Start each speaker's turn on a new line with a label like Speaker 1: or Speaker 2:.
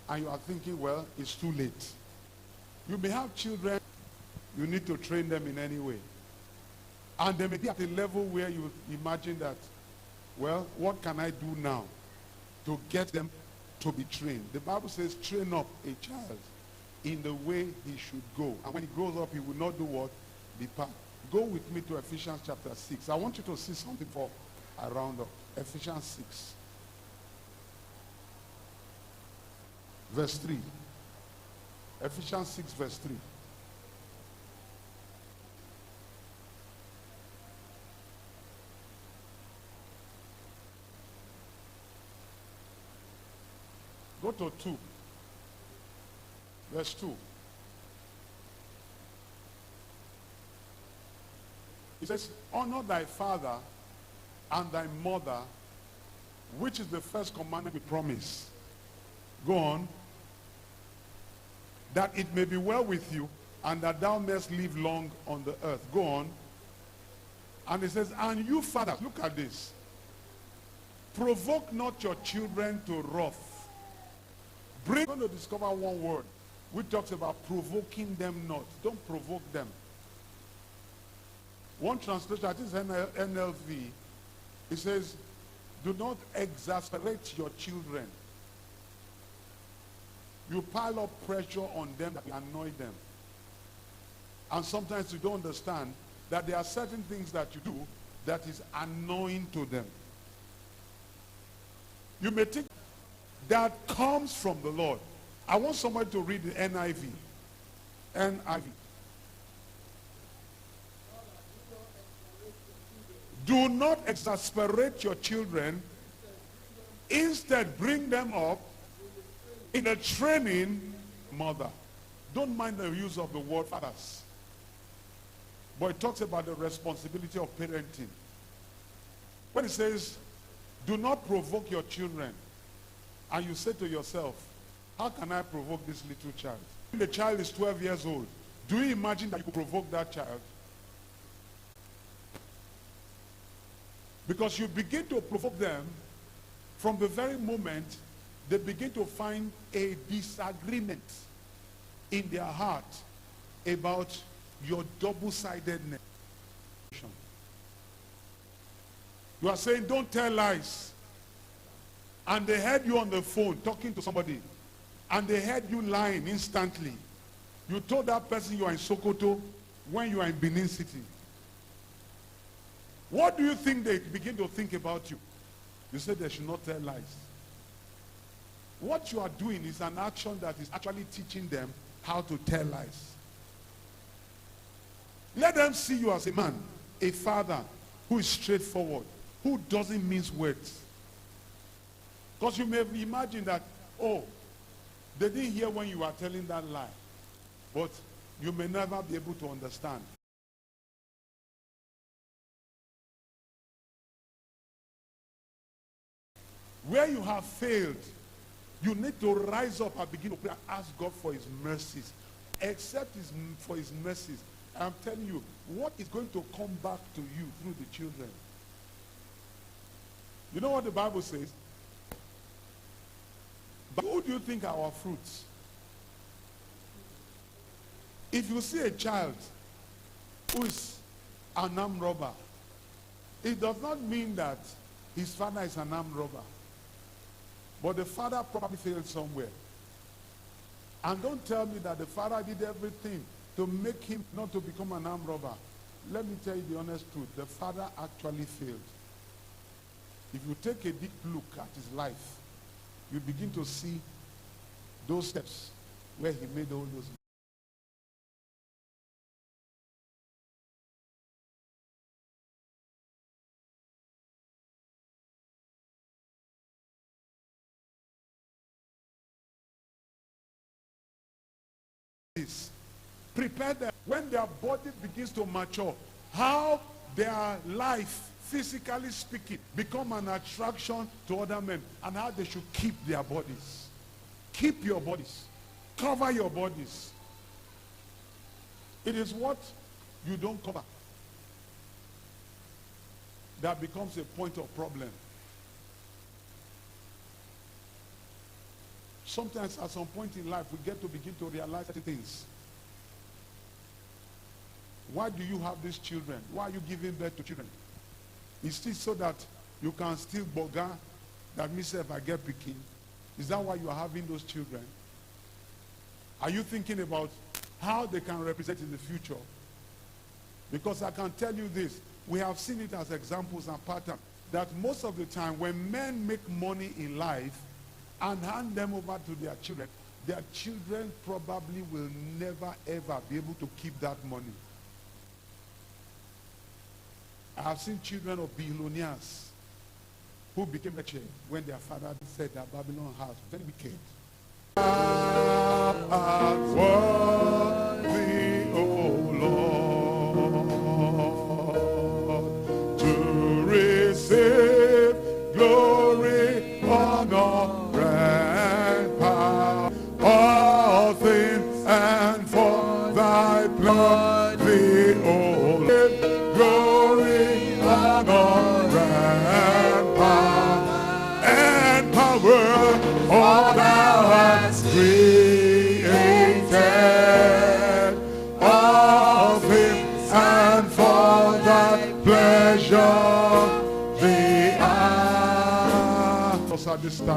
Speaker 1: and you are thinking, well, it's too late. You may have children, you need to train them in any way. And they may be at a level where you imagine that, well, what can I do now to get them to be trained? The Bible says, train up a child in the way he should go. And when he grows up, he will not do what? Depart. Go with me to Ephesians chapter 6. I want you to see something for a round up. Ephesians 6. Verse 3. Ephesians 6 verse 3. Go to 2. Verse 2. It says, honor thy father and thy mother, which is the first commandment with promise. Go on. That it may be well with you, and that thou mayest live long on the earth. Go on. And it says, and you fathers, look at this. Provoke not your children to wrath. We're going to discover one word which talks about provoking them not. Don't provoke them. One translation, I think it's NLV, it says, do not exasperate your children. You pile up pressure on them that will annoy them. And sometimes you don't understand that there are certain things that you do that is annoying to them. You may think that comes from the Lord. I want somebody to read the NIV. NIV. Do not exasperate your children. Instead, bring them up in a training mother. Don't mind the use of the word fathers. But it talks about the responsibility of parenting. When it says, do not provoke your children, and you say to yourself, how can I provoke this little child? When the child is 12 years old, do you imagine that you could provoke that child? Because you begin to provoke them from the very moment they begin to find a disagreement in their heart about your double-sidedness. You are saying, don't tell lies. And they heard you on the phone talking to somebody, and they heard you lying instantly. You told that person you are in Sokoto when you are in Benin City. What do you think they begin to think about you? You said they should not tell lies. What you are doing is an action that is actually teaching them how to tell lies. Let them see you as a man, a father who is straightforward, who doesn't mince words. Because you may imagine that, oh, they didn't hear when you were telling that lie. But you may never be able to understand. Where you have failed, you need to rise up and begin to pray and ask God for his mercies. Except for his mercies. I'm telling you, what is going to come back to you through the children? You know what the Bible says? But who do you think are our fruits? If you see a child who is an armed robber, it does not mean that his father is an armed robber. But the father probably failed somewhere. And don't tell me that the father did everything to make him not to become an armed robber. Let me tell you the honest truth. The father actually failed. If you take a deep look at his life, you begin to see those steps where he made all those. Prepare them when their body begins to mature, how their life, physically speaking, become an attraction to other men, and how they should keep their bodies. Keep your bodies. Cover your bodies. It is what you don't cover that becomes a point of problem. Sometimes at some point in life, we get to begin to realize things. Why do you have these children? Why are you giving birth to children? Is it so that you can still boga that myself I get picking? Is that why you are having those children? Are you thinking about how they can represent in the future? Because I can tell you this, we have seen it as examples and patterns, that most of the time when men make money in life and hand them over to their children probably will never ever be able to keep that money. I have seen children of billionaires who became richer when their father said that Babylon house very wicked. Worthy, O Lord, to receive glory, honor, and power, all things, and for thy glory, O Lord, glory, honor, and power, all thou hast created, all things, and for thy pleasure they are. At this time.